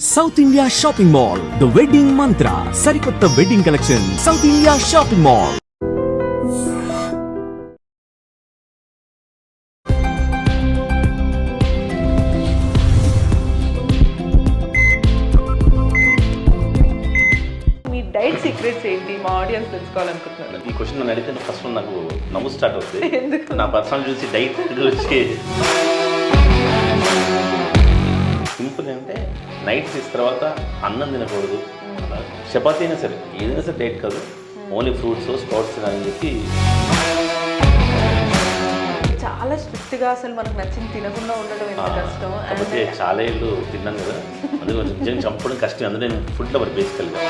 South India Shopping Mall, The Wedding Mantra, Sarikotta Wedding Collection, South India Shopping Mall. Me diet secrets ఏంటి మా audience తెలుసుకోవాలనుకుంటున్నారు. ఈ question నన్ను అడిగితే first నాకు నవ్వు స్టార్ట్ అవుతుంది. ఎందుకు? నా పర్సనల్ చూసి డైట్ గురించి సింపుల్ అంటే నైట్ 6 తర్వాత అన్నం తినకూడదు, చపాతీ అయినా సరే ఏదైనా సరే డైట్ కాదు, ఓన్లీ ఫ్రూట్స్ స్ప్రౌట్స్ తినాలని చెప్పి. చాలా స్ట్రిక్ట్గా అసలు మనకు నచ్చింది తినకుండా ఉండడం ఎంత కష్టం. కాకపోతే చాలా ఏళ్ళు తిన్నాను కదా, అందుకే కొంచెం నిజంగా చంపడం కష్టం. అందులో నేను ఫుడ్ లవర్ బేసికల్గా.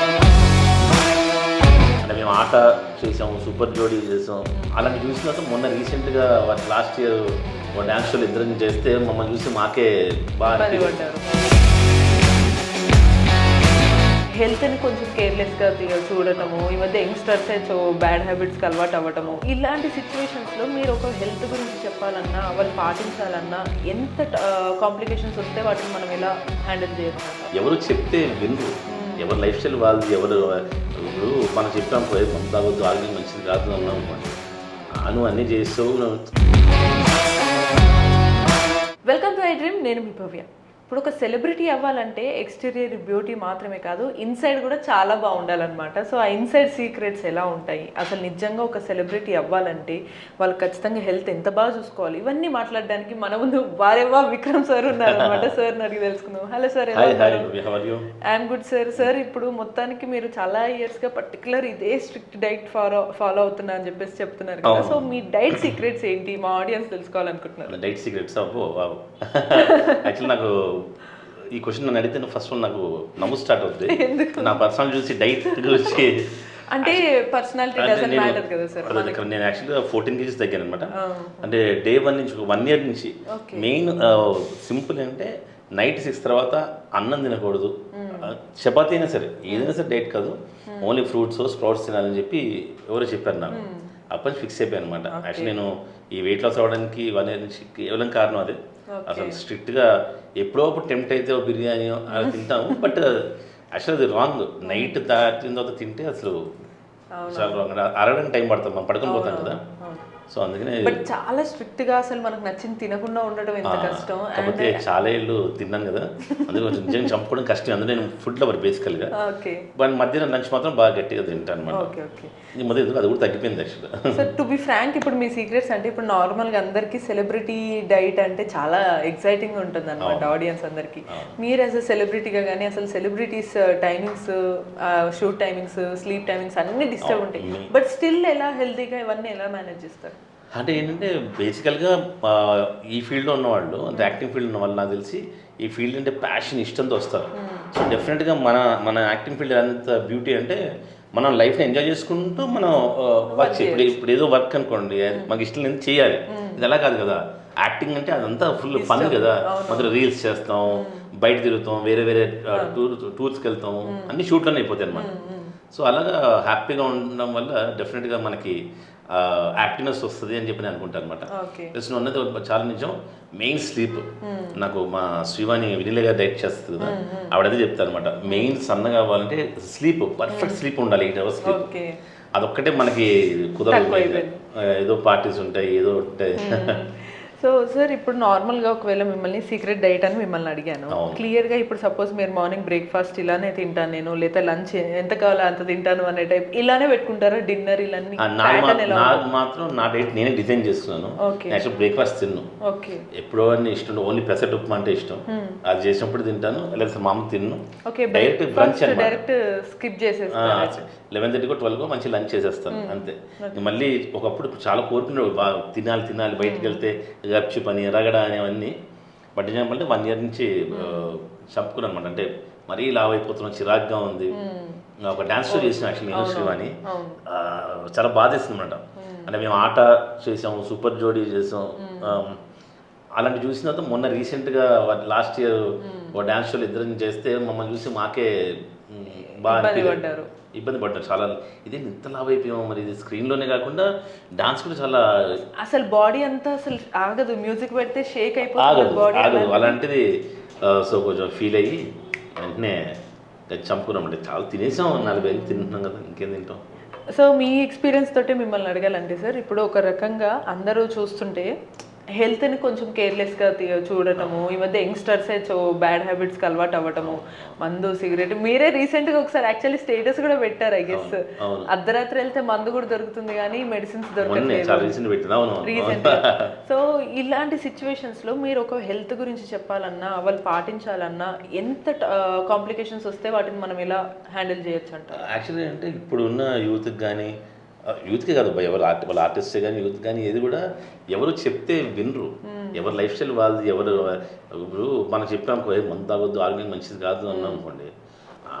అంటే మేము ఆట చేసాము, సూపర్ జోడీ చేసాం, అలాంటి చూసిన తర్వాత మొన్న రీసెంట్గా లాస్ట్ ఇయర్ ఒక డ్యాన్స్ షోలు ఇద్దరం చేస్తే మమ్మల్ని చూసి మాకే బాగా పడిపడ్డారు. హెల్త్ని కొంచెం కేర్లెస్గా చూడటము, ఈ మధ్య యంగ్స్టర్స్ సో బ్యాడ్ హ్యాబిట్స్కి అలవాటు అవ్వటము, ఇలాంటి సిచ్యువేషన్స్లో మీరు ఒక హెల్త్ గురించి చెప్పాలన్నా వాళ్ళు పాటించాలన్నా ఎంత కాంప్లికేషన్స్ వస్తే వాటిని మనం ఎలా హ్యాండిల్ చేయొచ్చు? ఎవరు చెప్తే వినరు, ఎవరు లైఫ్ స్టైల్ వాళ్ళు, ఎవరు ఇప్పుడు మనం చెప్పాం మందు తాగొద్దు, ఆరోగ్యం మంచిది కాదు అన్నాం, అను అన్నీ చేస్తావు. వెల్కమ్ టు ఐ డ్రీమ్, నేను మీ భవ్య. ఇప్పుడు ఒక సెలబ్రిటీ అవ్వాలంటే ఎక్స్టీరియర్ బ్యూటీ మాత్రమే కాదు, ఇన్సైడ్ కూడా చాలా బాగుండాలన్నమాట. సో ఆ ఇన్సైడ్ సీక్రెట్స్ ఎలా ఉంటాయి, అసలు నిజంగా ఒక సెలబ్రిటీ అవ్వాలంటే వాళ్ళు ఖచ్చితంగా హెల్త్ ఎంత బాగా చూసుకోవాలి, ఇవన్నీ మాట్లాడడానికి మన ముందు వారేవా విక్రమ్ సార్ ఉన్నారనమాట. సార్ని అడిగి తెలుసుకుందాం. Hello sir, I'm good sir. Sir ఇప్పుడు మొత్తానికి మీరు చాలా ఇయర్స్గా పర్టికులర్ ఇదే స్ట్రిక్ట్ డైట్ ఫాలో అవుతున్నా అని చెప్పేసి చెప్తున్నారు కదా. సో మీ డైట్ సీక్రెట్స్ ఏంటి మా ఆడియన్స్ తెలుసుకోవాలనుకుంటున్నారు. డైట్ సీక్రెట్స్ యాక్చువల్లీ నాకు ఈ క్వశ్చన్ నన్ను అడిగితే ఫస్ట్ నాకు నవ్వు స్టార్ట్ అవుతుంది. నా పర్సనల్ చూసి డైట్ గురించి అంటే పర్సనాలిటీ డజంట్ మ్యాటర్ కదా సార్. నేను యాక్చువల్గా 14 kgs తగ్గాను అనమాట. అంటే డే 1 నుంచి 1 year నుంచి మెయిన్ సింపుల్ అంటే నైట్ 6 తర్వాత అన్నం తినకూడదు, చపాతీ అయినా సరే ఏదైనా సరే డైట్ కాదు, ఓన్లీ ఫ్రూట్స్ స్ప్రౌట్స్ తినాలని చెప్పి ఎవరో చెప్పారు నాకు. అప్పటి నుంచి ఫిక్స్ అయిపోయాను అనమాట. యాక్చువల్లీ నేను ఈ వెయిట్ లాస్ అవ్వడానికి 1 year నుంచి కేవలం కారణం అదే. అసలు స్ట్రిక్ట్గా ఎప్పుడో అప్పుడు టెంప్ట్ అయితే బిర్యానీ అలా తింటాము, బట్ యాక్చువల్ అది రాంగ్. నైట్ దాటిన తర్వాత తింటే అసలు చాలా రాంగ్. అరగడానికి టైం పడతాం, మనం పడుకొని పోతాం కదా. సో అందుకనే బట్ చాలా స్ట్రిక్ట్ గా అసలు మనకు నచ్చింది తినకుండా ఉండడం ఎంత కష్టం. కాకపోతే చాలా ఏళ్ళు తిన్నాను కదా, అందుకే కొంచెం నిజంగా చంపడం కష్టం. అందులో నేను ఫుడ్ లవర్ బేసికల్గా. బట్ మధ్యాహ్నం లంచ్ మాత్రం బాగా గట్టిగా తింటాను అనమాట. ఈ మధ్య అది కూడా తగ్గిపోయింది యాక్చువల్గా. సో టు బి ఫ్రాంక్, ఇప్పుడు మీ సీక్రెట్స్ అంటే ఇప్పుడు నార్మల్గా అందరికీ సెలబ్రిటీ డైట్ అంటే చాలా ఎక్సైటింగ్ ఉంటుంది అనమాట ఆడియన్స్ అందరికీ. మీరు యాజ్ అ సెలబ్రిటీగా కానీ అసలు celebrities timings, shoot timings, sleep timings అన్ని డిస్టర్బ్ ఉంటాయి. బట్ స్టిల్ ఎలా హెల్తీగా ఇవన్నీ ఎలా మేనేజ్ చేస్తారు? అంటే ఏంటంటే బేసికల్గా ఈ ఫీల్డ్లో ఉన్నవాళ్ళు, అంటే యాక్టింగ్ ఫీల్డ్ ఉన్న వాళ్ళు నాకు తెలిసి ఈ ఫీల్డ్ అంటే ప్యాషన్, ఇష్టంతో వస్తారు. సో డెఫినెట్గా మన యాక్టింగ్ ఫీల్డ్ ఎంత బ్యూటీ అంటే మనం లైఫ్ని ఎంజాయ్ చేసుకుంటూ మనం వర్క్ చేయాలి. ఇప్పుడు ఏదో వర్క్ అనుకోండి, మాకు ఇష్టం లేదు చేయాలి, ఇది అలా కాదు కదా. యాక్టింగ్ అంటే అదంతా ఫుల్ ఫన్ కదా. మొదలు రీల్స్ చేస్తాం, బయట తిరుగుతాం, వేరే వేరే టూర్స్కి వెళ్తాం, అన్ని షూట్లోనే అయిపోతాయి అనమాట. సో అలాగా హ్యాపీగా ఉండడం వల్ల డెఫినెట్గా మనకి యాక్టివ్నెస్ వస్తుంది అని చెప్పి నేను అనుకుంటాను అనమాట. ప్లస్ నువ్వు అన్నది చాలా నిజం. Main sleep. నాకు మా శ్రీవాణి వినిలేగా డైట్ చేస్తుంది కదా, ఆవిడదే చెప్తాను అనమాట. మెయిన్ సన్నగా అవ్వాలంటే స్లీప్, పర్ఫెక్ట్ స్లీప్ ఉండాలి, 8 hours స్లీప్. అదొక్కటే మనకి కుదరదు. ఏదో పార్టీస్ ఉంటాయి, ఏదో ఉంటాయి. సో సార్ ఇప్పుడు నార్మల్గా ఒకవేళ మిమ్మల్ని సీక్రెట్ డైట్ అని మిమ్మల్ని అడిగాను, క్లియర్గా ఇప్పుడు సపోజ్ మీరు మార్నింగ్ బ్రేక్ఫాస్ట్ ఇలానే తింటాను నేను, లేదా లంచ్ ఎంత కావాలో అంత తింటాను అనే టైప్ ఇలానే పెట్టుకుంటారా? డిన్నర్ ఇలానే మాత్రం నా డైట్ నేనే డిజైన్ చేస్తున్నాను. యాక్చువల్ బ్రేక్ఫాస్ట్ తిన్ను, ఎప్పుడో అని ఇష్టం, ఓన్లీ పెసరట్ ఉప్మా అంటే ఇష్టం, అది చేసినప్పుడు తింటాను, లేదా మామ తిన్ను. డైరెక్ట్ బ్రంచ్ డైరెక్ట్ స్కిప్ చేసేస్తాను. 11:30 12 మంచి లంచ్ చేసేస్తాను అంతే. మళ్ళీ ఒకప్పుడు చాలా కోరుకున్నాడు బాగా తినాలి బయటికి వెళ్తే గప్చు పని రగడ అనేవన్నీ. బట్ ఏమంటే 1 year నుంచి చంపుకున్నాను అనమాట. అంటే మరీ లావ్ అయిపోతున్నాం, చిరాగ్గా ఉంది. ఒక డ్యాన్స్ షో చేసిన యాక్చువల్లీ నేను శ్రీవాణి, చాలా బాధేస్తుంది అనమాట. అంటే మేము ఆట చేసాము, సూపర్ జోడీ చేసాం, అలాంటి చూసిన తర్వాత మొన్న రీసెంట్గా లాస్ట్ ఇయర్ ఒక డ్యాన్స్ షోలు ఇద్దరం చేస్తే మమ్మల్ని చూసి మాకే బాగా ఇబ్బంది పడ్డారు. చాలా ఇదే ఇంత లావ్ అయిపోయాము, మరి ఇది స్క్రీన్లోనే కాకుండా డాన్స్ కూడా చాలా అసలు బాడీ అంతా అసలు ఆగదు, మ్యూజిక్ పెడితే షేక్ అయిపోతుంది బాడీ. అలాంటిది. సో కొంచెం ఫీల్ అయ్యి వెంటనే చంపుకున్నామంటే చాలా తినేసాం, 4 వేలు తింటున్నాం కదా, ఇంకేం తింటాం. సో మీ ఎక్స్పీరియన్స్ తోటి మిమ్మల్ని అడగాలంటే సార్, ఇప్పుడు ఒక రకంగా అందరూ చూస్తుంటే హెల్త్ని కొంచెం కేర్లెస్గా చూడటము, ఈ మధ్య యంగ్స్టర్సే బ్యాడ్ హ్యాబిట్స్కి అలవాటు అవ్వటము, మందు సిగరెట్. మీరే రీసెంట్గా ఒకసారి యాక్చువల్లీ స్టేటస్ కూడా పెట్టారు, ఐ గెస్ అర్ధరాత్రి వెళ్తే మందు కూడా దొరుకుతుంది కానీ మెడిసిన్స్ దొరకట్లేదు రీసెంట్గా. సో ఇలాంటి సిచ్యువేషన్స్లో మీరు ఒక హెల్త్ గురించి చెప్పాలన్నా, వాళ్ళు పాటించాలన్నా ఎంత కాంప్లికేషన్స్ వస్తే వాటిని మనం ఎలా హ్యాండిల్ చేయొచ్చు అంటారు? యాక్చువల్లీ అంటే ఇప్పుడున్న యూత్కి కానీ, యూత్కే కాదు ఎవరు వాళ్ళ ఆర్టిస్టే కానీ యూత్ కానీ ఏది కూడా ఎవరు చెప్తే వినరు. ఎవరు లైఫ్ స్టైల్ వాళ్ళది. ఎవరు ఇప్పుడు మనం చెప్పాము మందు తాగొద్దు, ఆరోగ్యం మంచిది కాదు అన్నాం అనుకోండి,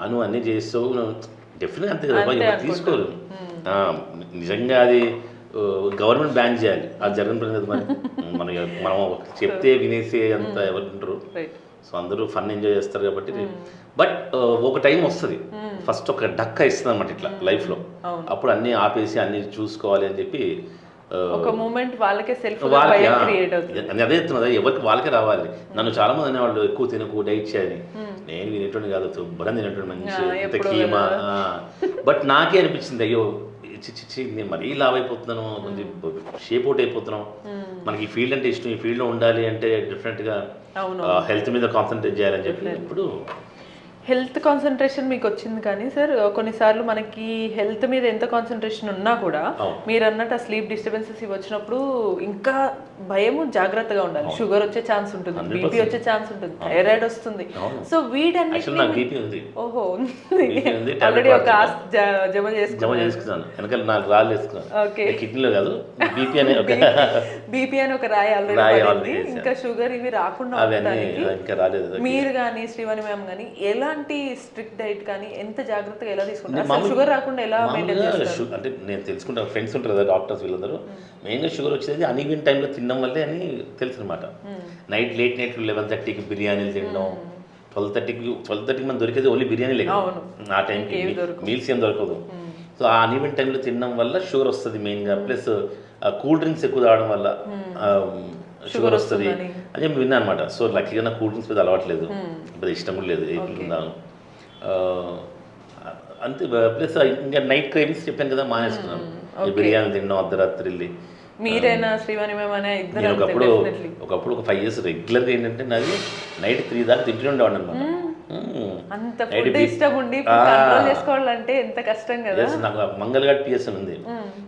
నువ్వు అన్నీ చేస్తావు డెఫినెట్గా అంతే కదా, ఎవరు తీసుకోరు. నిజంగా అది గవర్నమెంట్ బ్యాన్ చేయాలి, అది జరగని పని కదా. మరి మనం చెప్తే వినేసే అంత ఎవరు వింటారు. సో అందరూ ఫన్ ఎంజాయ్ చేస్తారు కాబట్టి. బట్ ఒక టైం వస్తుంది, ఫస్ట్ ఒక డక్క ఇస్తుంది అనమాట ఇట్లా లైఫ్లో. అప్పుడు అన్నీ ఆపేసి అన్నీ చూసుకోవాలి అని చెప్పి ఒక మూమెంట్ వాళ్ళకే సెల్ఫ్ అదే చెప్తున్నది, ఎవరికి వాళ్ళకే రావాలి. నన్ను చాలా మంది అనేవాళ్ళు ఎక్కువ తినకు, డైట్ చేయని. నేను వినేటువంటి కాదు, శుభ్రం తినేటువంటి మంచి ఇంత కీమా. బట్ నాకే అనిపించింది, అయ్యో చిచ్చి నేను మరీ లావ్ అయిపోతున్నాను, కొంచెం షేప్ అవుట్ అయిపోతున్నాం. మనకి ఈ ఫీల్డ్ అంటే ఇష్టం, ఈ ఫీల్డ్లో ఉండాలి అంటే డెఫినెట్గా హెల్త్ మీద కాన్సన్ట్రేట్ చేయాలని చెప్పి ఇప్పుడు హెల్త్ కాన్సన్ట్రేషన్ మీకు వచ్చింది. కానీ సార్ కొన్నిసార్లు మనకి హెల్త్ మీద ఎంత కాన్సన్ట్రేషన్ ఉన్నా కూడా మీరు అన్నట్టు ఆ స్లీప్ డిస్టర్బెన్సెస్ ఇవి వచ్చినప్పుడు ఇంకా భయము, జాగ్రత్తగా ఉండాలి. షుగర్ వచ్చే ఛాన్స్ ఉంటుంది, బీపీ వచ్చే ఛాన్స్ ఉంటుంది, థైరాయిడ్ వస్తుంది. సో వీటన్ని ఓహో ఆల్రెడీ ఒక జమ చేసుకున్నాను, వెనకాల 4 రాళ్ళు వేసుకున్నాను, కిడ్నీలో కాదు బీపీ అని ఒక రాయి ఆల్రెడీ. ఇంకా షుగర్ ఇవి రాకుండా మీరు కానీ శ్రీవాణి మ్యామ్ కానీ ఎలాంటి స్ట్రిక్ట్ డైట్ కానీ ఎంత జాగ్రత్తగా ఎలా తీసుకుంటారు? షుగర్ రాకుండా ఎలా మెయింటైన్ చేస్తారు? అంటే నేను తెలుసుకుంటా, ఫ్రెండ్స్ ఉంటారు కదా డాక్టర్స్, వీళ్ళందరూ మెయిన్గా షుగర్ వచ్చేది అన్ఈవెన్ టైంలో తినడం వల్లే అని తెలుసు అనమాట. లేట్ నైట్ 11:30కి బిర్యానీలు తినడం, 12:30కి మనం దొరికేది ఓన్లీ బిర్యానీ లేదు ఆ టైంకి, మీల్స్ ఏం దొరకదు. సో ఆ అన్ఈవెన్ టైంలో తినడం వల్ల షుగర్ వస్తుంది మెయిన్గా. ప్లస్ కూల్ డ్రింక్స్ ఎక్కువ తాగడం వల్ల షుగర్ వస్తుంది అని చెప్పి విన్నా అనమాట. సో లక్కీగా నాకు కూల్ డ్రింక్స్ మీద అలవాట్లేదు, ఇప్పుడు ఇష్టం కూడా లేదు, వేసుకున్నాను అంతే. ప్లస్ ఇంకా నైట్ క్రేవింగ్స్ చెప్పాను కదా, మానేసుకున్నాను. బిర్యానీ తిన్నాం అర్ధరాత్రి వెళ్ళి. మీరైనా శ్రీవాణి మ్యామ్ నేను ఒకప్పుడు ఒక 5 years రెగ్యులర్గా ఏంటంటే నాది నైట్ 3 దాకా తింటూనే ఉండేవాడు అనమాట. అంత ఫుడ్ ఇష్టం ఉండి కంట్రోల్ చేసుకోవాలంటే ఎంత కష్టం కదా. నాకు మంగళఘాట్ పిఎస్ అని ఉంది,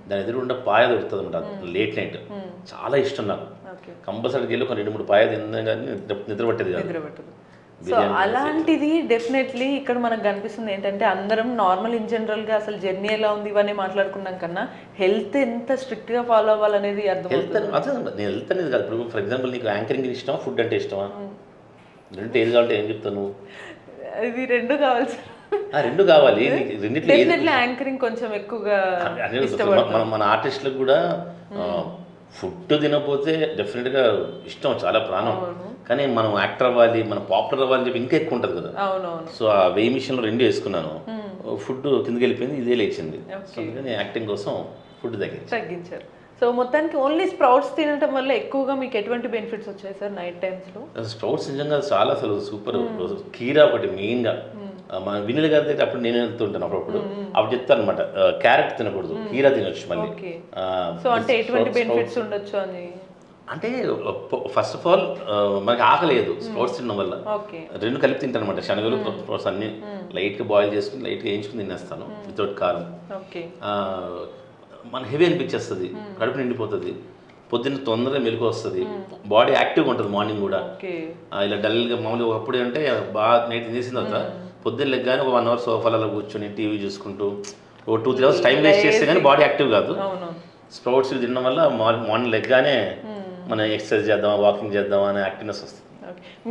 దాని ఎదురుకుండా పాయ దొరుకుతుంది అనమాట లేట్ నైట్. చాలా ఇష్టం నాకు, కంపల్సరీకి వెళ్ళి ఒక 2-3 పాయ తిన్నా కానీ నిద్ర పట్టేది కాదు. సో అలాంటిది డెఫినెట్లీ ఇక్కడ మనకు కనిపిస్తుంది ఏంటంటే అందరం నార్మల్ ఇన్ జనరల్గా అసలు జర్నీ ఎలా ఉంది ఇవన్నీ మాట్లాడుకున్నాం కన్నా హెల్త్ ఎంత స్ట్రిక్ట్గా ఫాలో అవ్వాలనేది అర్థమవుతుంది. నేను హెల్త్ అనేది కాదు. ఇప్పుడు ఫర్ ఎగ్జాంపుల్ నీకు యాంకరింగ్ ఇష్టమా, ఫుడ్ అంటే ఇష్టమా? రెండు ఏది కావాలంటే ఏం చెప్తాను? ఇది రెండు కావాలి సార్. రెండు కావాలి. యాంకరింగ్ కొంచెం ఎక్కువగా మన ఆర్టిస్టులకు కూడా ఫుడ్ తినకపోతే డెఫినెట్గా ఇష్టం, చాలా ప్రాణం. కానీ మనం యాక్టర్ అవ్వాలి, మనం పాపులర్ అవ్వాలి చెప్పి ఇంకా ఎక్కువ ఉంటుంది కదా. సో ఆ వెయ్యి మిషన్లో 2 వేసుకున్నాను, ఫుడ్ కిందకి వెళ్ళిపోయింది, ఇదే లేచింది. సో అందుకని యాక్టింగ్ కోసం ఫుడ్ తగ్గించారు. సో మొత్తానికి ఓన్లీ స్ప్రౌట్స్ తినడం వల్ల ఎక్కువగా మీకు ఎటువంటి బెనిఫిట్స్ వచ్చాయి సార్ నైట్ టైమ్స్లో? స్ప్రౌట్స్ నిజంగా చాలా అసలు సూపర్. కీరా ఒకటి మెయిన్గా, మన వినిల్ గారి దగ్గర అప్పుడు నేను వెళ్తుంటాను అప్పుడప్పుడు, అప్పుడు చెప్తాను అనమాట క్యారెట్ తినకూడదు, కీరా తినొచ్చు మళ్ళీ. సో అంటే ఎటువంటి బెనిఫిట్స్ ఉండొచ్చు అని అంటే ఫస్ట్ ఆఫ్ ఆల్ మనకి ఆకలేదు స్ప్రౌట్స్ తినడం వల్ల. 2 కలిపి తింటాను అనమాట, శనగలు స్ప్రౌట్స్ అన్ని లైట్గా బాయిల్ చేసుకుని లైట్గా వేయించుకుని తినేస్తాను వితౌట్ కారం. మన హెవీ అనిపించేస్తుంది, కడుపు నిండిపోతుంది, పొద్దున్న తొందరగా మెలకు వస్తుంది, బాడీ యాక్టివ్గా ఉంటుంది మార్నింగ్ కూడా. ఇలా డల్గా మామూలుగా ఒకప్పుడు అంటే బాగా నైట్ తినేసిన తర్వాత పొద్దున్న లెగ్గానే ఒక 1 hour సోఫాలలో కూర్చొని టీవీ చూసుకుంటూ ఓ 2-3 hours టైం వేస్ట్ చేస్తే కానీ బాడీ యాక్టివ్ కాదు. స్ప్రౌట్స్ తినడం వల్ల మార్నింగ్ లెగ్గానే మనం ఎక్సర్సైజ్ చేద్దాం, వాకింగ్ చేద్దాం అనే యాక్టివ్నెస్ వస్తుంది.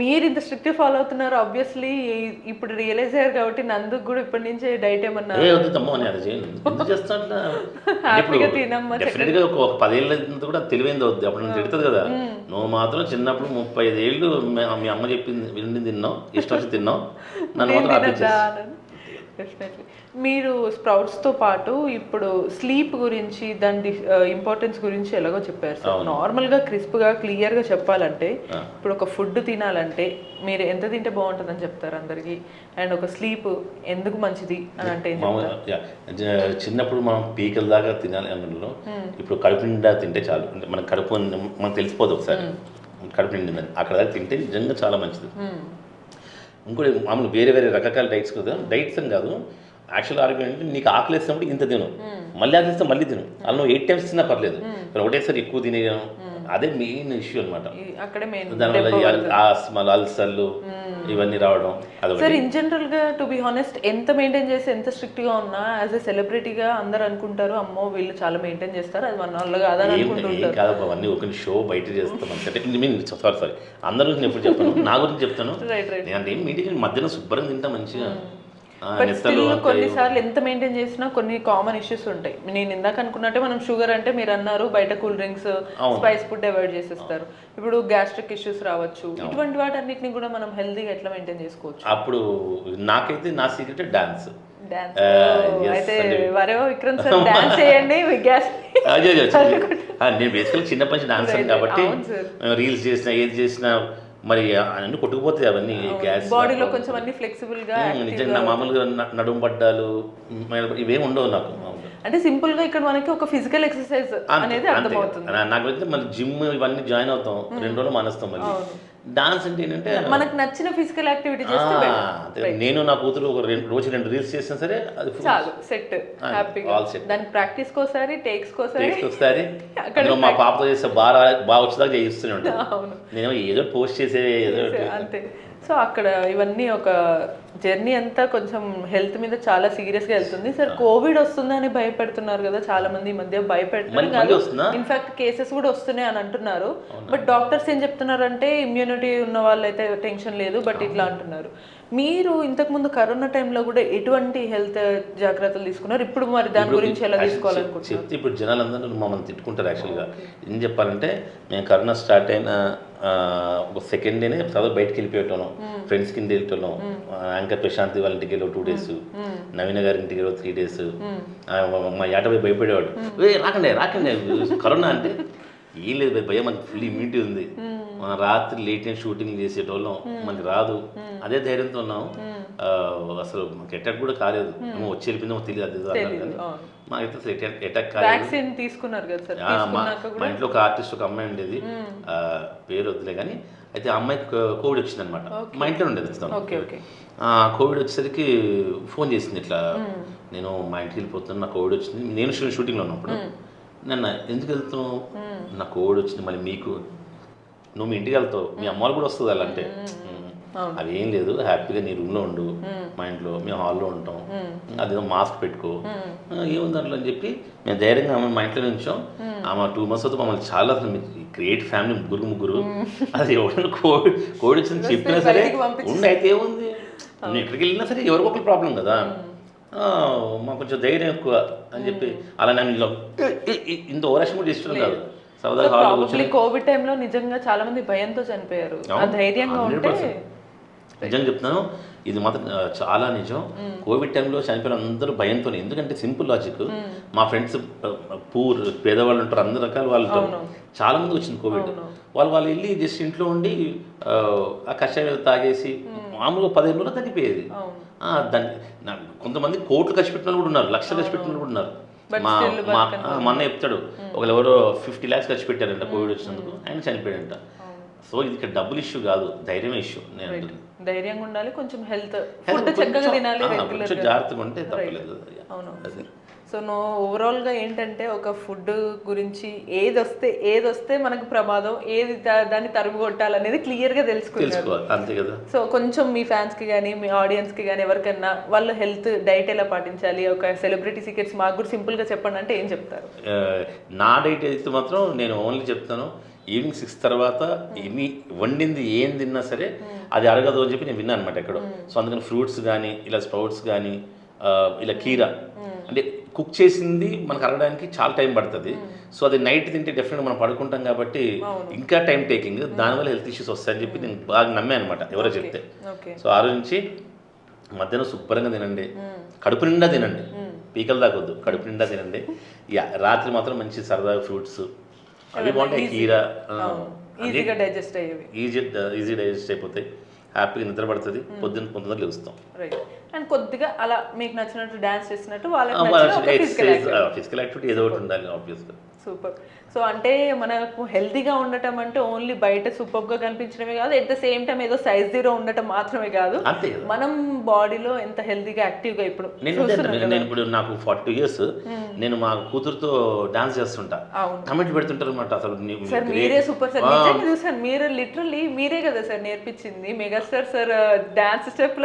మీరు ఇంత స్ట్రిక్ట్ ఫాలో అవుతున్నారు, ఆబ్వియస్లీ ఇప్పుడు రియలైజ్ అయ్యారు కాబట్టి నందుకు కూడా ఇప్పటి నుంచే డైట్ ఏమన్నా వద్దుతమ్మో అని అది ఎందుకు చేస్తాను. డెఫినెట్గా ఒక 10 ఏళ్ళ కూడా తెలివైంది వద్దు, అప్పుడు నేను తిడుతుంది కదా, నువ్వు మాత్రం చిన్నప్పుడు 35 ఏళ్ళు మీ అమ్మ చెప్పింది విని తిన్నావు, ఇష్టం వచ్చి తిన్నావు, నన్ను మాత్రం ఆపించేసి డెఫినెట్లీ. మీరు స్ప్రౌట్స్తో పాటు ఇప్పుడు స్లీప్ గురించి దాని ఇంపార్టెన్స్ గురించి ఎలాగో చెప్పారు సార్. నార్మల్గా క్రిస్ప్గా క్లియర్గా చెప్పాలంటే ఇప్పుడు ఒక ఫుడ్ తినాలంటే మీరు ఎంత తింటే బాగుంటుందని చెప్తారు అందరికీ, అండ్ ఒక స్లీప్ ఎందుకు మంచిది అని అంటే చిన్నప్పుడు మనం పీకల దాకా తినాలి అందులో, ఇప్పుడు కడుపు నిండా తింటే చాలు, అంటే మన కడుపు మనకు తెలిసిపోదు ఒకసారి కడుపు నిండిందని, అక్కడ దాకా తింటే నిజంగా చాలా మంచిది. ఇంకోటి మామూలు వేరే వేరే రకరకాల డైట్స్ కదా, డైట్స్ అని కాదు, యాక్చువల్ ఆరోగ్యం అంటే నీకు ఆకలి వేసినప్పుడు ఇంత తిను, మళ్ళీ ఆకలి వేస్తే మళ్ళీ తిను, అలా నువ్వు 8 times తిన్నా పర్లేదు, ఒకటేసారి ఎక్కువ తినేయడం అదే మెయిన్ ఇష్యూ అనమాట. దానివల్ల అల్సర్లు ఇవన్నీ రావడం. సార్ ఇన్ జనరల్ గా టు బి హానెస్ట్ ఎంత మెయింటైన్ చేసి ఎంత స్ట్రిక్ట్ గా ఉన్నా యాజ్ ఎ సెలబ్రిటీగా అందరు అనుకుంటారు అమ్మో వీళ్ళు చాలా మెయింటైన్ చేస్తారు, అది మన వాళ్ళు కాదని అనుకుంటుంటారు. కాదు అవన్నీ ఒక షో బయట చేస్తాం అంటే సారీ అందరి గురించి ఎప్పుడు చెప్పాను, నా గురించి చెప్తాను. అంటే మీటింగ్ మధ్యన శుభ్రంగా తింటా మంచిగా. బట్ స్టిల్ కొన్నిసార్లు ఎంత మెయింటైన్ చేసినా కొన్ని కామన్ ఇష్యూస్ ఉంటాయి. నేను ఇందాక అనుకున్నట్టే మనం షుగర్ అంటే మీరు అన్నారు బయట cool drinks spice food avoid చేసేస్తారు, ఇప్పుడు గ్యాస్ట్రిక్ ఇష్యూస్ రావచ్చు, ఇటువంటి వాటన్నిటిని కూడా మనం హెల్తీగా ఎట్లా మెయింటైన్ చేసుకోవచ్చు? అప్పుడు నాకైతే నా సీక్రెట్ డాన్స్. అయితే వరేవో విక్రమ్ సార్ డాన్స్ చేయండి నేను బేసికల్ చిన్నప్పటి నుంచి డాన్స్ కాబట్టి రీల్స్ చేసినా ఏది చేసినా మరి అన్ని కొట్టుకుపోతాయి అవన్నీ, గ్యాస్ బాడీలో కొంచెం అన్ని ఫ్లెక్సిబుల్ గా నిజంగా మామూలుగా నడుము పడ్డాలు ఇవేం ఉండవు నాకు. అంటే సింపుల్ గా ఇక్కడ మనకి ఒక ఫిజికల్ ఎక్సర్సైజ్ అనేది అర్థమవుతుంది. నాకైతే మళ్ళీ జిమ్ ఇవన్నీ జాయిన్ అవుతాం, 2 రోజులు మానేస్తాం. మళ్ళీ డాన్స్ అంటే ఏంటంటే మనకు నచ్చిన ఫిజికల్ యాక్టివిటీ చేస్తే నేను నా కూతురు ఒక రోజు 2 రీల్స్ చేసినా సరే అది చాలు సెట్ హ్యాపీగా. దాని ప్రాక్టీస్ కోసారి టేక్స్ కోసారి మా పాపతో చేస్తే బాగా వచ్చేదాకా చేయిస్తూనే ఉంటాను నేను, ఏదో పోస్ట్ చేసే ఏదో అంతే. సో అక్కడ ఇవన్నీ ఒక జర్నీ అంతా కొంచెం హెల్త్ మీద చాలా సీరియస్గా వెళ్తుంది. సార్ కోవిడ్ వస్తుందని భయపెడుతున్నారు కదా చాలా మంది, ఈ మధ్య భయపెడుతున్నారు, ఇన్ఫాక్ట్ కేసెస్ కూడా వస్తున్నాయి అని అంటున్నారు. బట్ డాక్టర్స్ ఏం చెప్తున్నారు అంటే ఇమ్యూనిటీ ఉన్న వాళ్ళైతే టెన్షన్ లేదు, బట్ ఇట్లా అంటున్నారు. మీరు ఇంతకుముందు కరోనా టైంలో కూడా ఎటువంటి హెల్త్ జాగ్రత్తలు తీసుకున్నారు, ఇప్పుడు మరి దాని గురించి ఎలా తీసుకోవాలనుకుంటున్నారు? చెప్తే ఇప్పుడు జనాలందరూ మమ్మల్ని తిట్టుకుంటారు. యాక్చువల్గా ఏం చెప్పాలంటే మేము కరోనా స్టార్ట్ అయిన ఒక సెకండ్ డేనే చదువు బయటకు వెళ్ళిపోయేటోను, ఫ్రెండ్స్ కింద వెళ్ళటోను, యాంకర్ ప్రశాంతి వాళ్ళ ఇంటికి వెళ్ళి 2 days, నవీన గారి ఇంటికి వెళ్ళి 3 days, మా ఏటపై భయపడేవాడు, రాకండి కరోనా అంటే ఏం లేదు భయం, మనకి ఫుల్ ఇమ్యూనిటీ ఉంది, మన రాత్రి లేట్ నైట్ షూటింగ్ చేసేటోళ్ళం, మనకి రాదు, అదే ధైర్యంతో ఉన్నాం. అసలు మాకు అటాక్ కూడా కాలేదు, మేము వచ్చి వెళ్ళిపోయిందో తెలియదు, అది కానీ మాకైతే అటాక్ కాలేదు. మా ఇంట్లో ఒక ఆర్టిస్ట్ ఒక అమ్మాయి ఉండేది, పేరు వద్దులే కానీ, అయితే ఆ అమ్మాయికి కోవిడ్ వచ్చింది అనమాట, మా ఇంట్లో ఉండేది. కోవిడ్ వచ్చేసరికి ఫోన్ చేసింది, ఇట్లా నేను మా ఇంటికి వెళ్ళిపోతున్నాను, నాకు కోవిడ్ వచ్చింది, నేను షూటింగ్లో ఉన్నప్పుడు, నన్ను ఎందుకు వెళ్తావు, నాకు కోవిడ్ వచ్చింది, మళ్ళీ మీకు నువ్వు మీ ఇంటికి వెళ్తావు, మీ అమ్మాయిలు కూడా వస్తుంది అలా అంటే, అవి ఏం లేదు హ్యాపీగా నీ రూమ్లో ఉండు, మా ఇంట్లో మేము హాల్లో ఉంటాం, అదేదో మాస్క్ పెట్టుకో, ఏముంది అట్లా అని చెప్పి మేము ధైర్యంగా ఆమె మా ఇంట్లో నుంచాం. ఆమె 2 months అవుతుంది మమ్మల్ని చాలా గ్రేట్ ఫ్యామిలీ, ముగ్గురు అది ఎవరైనా కోవిడ్ వచ్చింది చెప్పినా సరే ఉండి అయితే ఏముంది, నువ్వు ఎక్కడికి వెళ్ళినా సరే ఎవరికొకరు ప్రాబ్లం కదా, మాకు కొంచెం ధైర్యం ఎక్కువ అని చెప్పి అలా నేను ఇంత ఓవరాక్షన్ కూడా ఇష్టం కాదు. కోవిడ్ టైంలో నిజంగా చాలా మంది భయంతో చనిపోయారు, ధైర్యంగా ఉంటే నిజంగా చెప్తున్నాను, ఇది మాత్రం చాలా నిజం. కోవిడ్ టైంలో చనిపోయిన అందరూ భయంతో, ఎందుకంటే సింపుల్ లాజిక్, మా ఫ్రెండ్స్ పేదవాళ్ళు ఉంటారు, అన్ని రకాల వాళ్ళు చాలా మంది వచ్చింది కోవిడ్, వాళ్ళు వెళ్ళి జస్ట్ ఇంట్లో ఉండి ఆ కషాయం తాగేసి మామూలుగా 15 రోజులు తగ్గిపోయేది. దాన్ని కొంతమంది కోట్లు ఖర్చు పెట్టిన కూడా ఉన్నారు, లక్షలు ఖర్చు పెట్టిన కూడా ఉన్నారు. మా అన్న చెప్తాడు, ఒకళ్ళు ఎవరో 50 lakhs ఖర్చు పెట్టారంట కోవిడ్ వచ్చినందుకు, ఆయన చనిపోయాడంట. సో ఇది ఇక్కడ డబ్బులు ఇష్యూ కాదు, ధైర్యం ఇష్యూ. నేను ధైర్యంగా ఉండాలి, కొంచెం హెల్త్ ఫుడ్ చక్కగా తినాలి, జాగ్రత్తగా ఉంటే తప్పలేదు. అవును. సో నువ్వు ఓవరాల్గా ఏంటంటే ఒక ఫుడ్ గురించి ఏది వస్తే మనకు ప్రమాదం, ఏది దాన్ని తరుము కొట్టాలనేది క్లియర్గా తెలుసుకున్నారు, అంతే కదా. సో కొంచెం మీ ఫ్యాన్స్కి కానీ మీ ఆడియన్స్కి కానీ ఎవరికైనా వాళ్ళు హెల్త్ డైట్ ఎలా పాటించాలి, ఒక సెలబ్రిటీ సీక్రెట్స్ మాకు కూడా సింపుల్గా చెప్పండి అంటే ఏం చెప్తారు? నా డైట్ అయితే మాత్రం నేను ఓన్లీ చెప్తాను, ఈవినింగ్ 6 తర్వాత ఎన్ని వండింది ఏం తిన్నా సరే అది అరగదు అని చెప్పి నేను విన్నాను అనమాట ఎక్కడో. సో అందుకని ఫ్రూట్స్ కానీ ఇలా స్ప్రౌట్స్ కానీ ఇలా కీరా అంటే కుక్ చేసింది మనకు అరగడానికి చాలా టైం పడుతుంది. సో అది నైట్ తింటే డెఫినెట్గా మనం పడుకుంటాం కాబట్టి ఇంకా టైం టేకింగ్, దానివల్ల హెల్త్ ఇష్యూస్ వస్తాయని చెప్పి నేను బాగా నమ్మాను అనమాట ఎవరో చెప్తే. సో ఆ రోజు నుంచి మధ్యాహ్నం శుభ్రంగా తినండి, కడుపు నిండా తినండి, పీకలు దాకొద్దు, కడుపు నిండా తినండి. రాత్రి మాత్రం మంచి సరదాగా ఫ్రూట్స్ అవి బాగుంటాయి, కీర ఈజీగా డైజెస్ట్ అయ్యేవి, ఈజీ డైజెస్ట్ అయిపోతాయి, హ్యాపీగా నిద్ర పడుతుంది, పొద్దున్న లేస్తాం. రైట్. అండ్ కొద్దిగా అలా మీకు నచ్చినట్టు డాన్స్ చేసినట్టు వాళ్ళకి ఫిజికల్ యాక్టివిటీ ఏదో ఒకటి ఉండాలి ఆబ్వియస్గా. సూపర్. సో అంటే మనకు హెల్తీగా ఉండటం అంటే ఓన్లీ బయట సూపర్గా కనిపించడమే కాదు, ఎట్ ద సేమ్ టైం ఏదో సైజ్ జీరో ఉండటం మాత్రమే కాదు, అంతే కదా. మనం బాడీలో ఎంత హెల్తీగా యాక్టివ్గా ఇప్పుడు నేను ఇప్పుడు నాకు 42 years, నేను మా కూతురుతో డాన్స్ చేస్తుంటా, కమెంట్ పెడుతుంటారు అనమాట. అసలు సార్ మీరే సూపర్ సార్, నిజంగా చూసాను, మీరు లిటరల్లీ మీరే కదా సార్ నేర్పించింది మెగాస్టార్ సార్ డాన్స్ స్టెప్.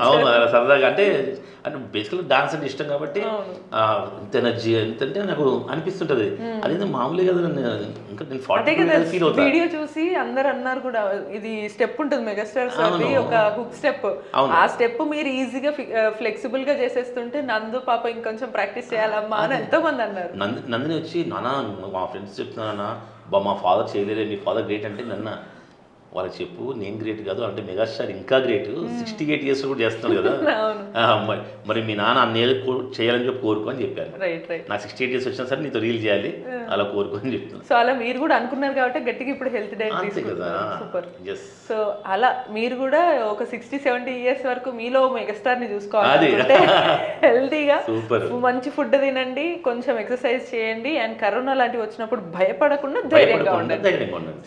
అవును, సరదాగా అంటే బేసికల్ డాన్స్ అంటే ఇష్టం కాబట్టి ఇంత ఎనర్జీ ఎంతంటే నాకు అనిపిస్తుంటది. అదేదో మామూలుగా కదా, ఇంకా నేను 40 ఫీల్ అవుతా. వీడియో చూసి అందరు అన్నారు కూడా, ఇది స్టెప్ ఉంటుంది మెగాస్టార్ సార్ ఒక హుక్ స్టెప్, ఆ స్టెప్ మీరు ఈజీగా ఫ్లెక్సిబుల్ గా చేసేస్తుంటే నందు పాప ఇంకొంచెం ప్రాక్టీస్ చేయాలమ్మా అని ఎంతో మంది అన్నారు. నందిని వచ్చి నాన్న మా ఫ్రెండ్స్ చెప్తున్నా, మా ఫాదర్ చేయలేరే, మీ ఫాదర్ గ్రేట్ అంటే నన్న వాళ్ళకి చెప్పు, నేను గ్రేట్ కాదు అంటే మెగాస్టార్ ఇంకా గ్రేట్, 68 years కూడా చేస్తున్నాడు కదా, మరి మీ నాన్న అన్నేళ్ళు చేయాలని చెప్పి కోరుకో అని చెప్పాను. నాకు 68 years వచ్చినా సరే నీతో రీల్ చేయాలి అలా కోరుకో అని చెప్తున్నాను. సో అలా మీరు కూడా అనుకున్నారు కాబట్టి గట్టిగా ఇప్పుడు హెల్త్ డైట్ తీసుకుంటున్నారు. సూపర్. సో అలా మీరు కూడా ఒక 60-70 years వరకు మీలో మెగాస్టార్ ని చూసుకోవాలి, హెల్తీగా మంచి ఫుడ్ తినండి, కొంచెం ఎక్సర్సైజ్ చేయండి, అండ్ కరోనా లాంటివి వచ్చినప్పుడు భయపడకుండా ధైర్యంగా ఉండండి.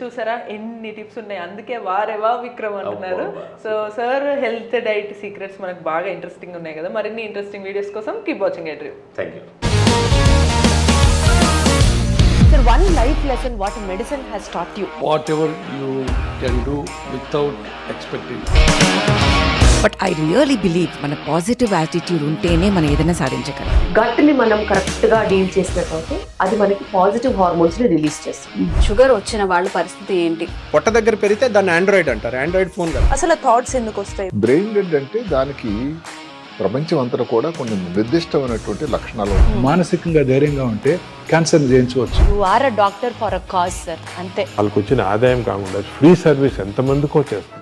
చూసారా ఎన్ని టిప్స్ ఉన్నాయి, అందుకే వారేవా విక్రమ్ అంటున్నారు. So sir health diet secrets మనకు బాగా ఇంట్రెస్టింగ్ ఉన్నాయి కదా, మరిన్ని ఇంట్రెస్టింగ్ వీడియోస్ కోసం keep watching iDream. Thank you. Sir, one life lesson what medicine has taught you. Whatever you can do without expecting. But I really believe మన positive attitude ఉంటేనే మనం ఏదైనా సాధించగలం. గట్ని మనం కరెక్ట్గా డీల్ చేసినట్లయితే అది మనకి పాజిటివ్ హార్మోన్స్ని రిలీజ్ చేస్తుంది. షుగర్ వచ్చిన వాళ్ళ పరిస్థితి ఏంటి? పొట్ట దగ్గర పెరిగితే దాన్ని ఆండ్రాయిడ్ అంటారు, ఆండ్రాయిడ్ ఫోన్ కదా. అసలు థాట్స్ ఎందుకు వస్తాయి? బ్రెయిన్ డెడ్ అంటే దానికి ప్రపంచం అంతా కూడా కొన్ని నిర్దిష్టమైనటువంటి లక్షణాలు ఉన్నాయి. మానసికంగా ధైర్యంగా ఉంటే క్యాన్సర్ జయించవచ్చు. You are a doctor for a cause sir, అంతే. వాళ్ళకి వచ్చిన ఆదాయం కాకుండా ఫ్రీ సర్వీస్ ఎంతమందికో చేస్తారు.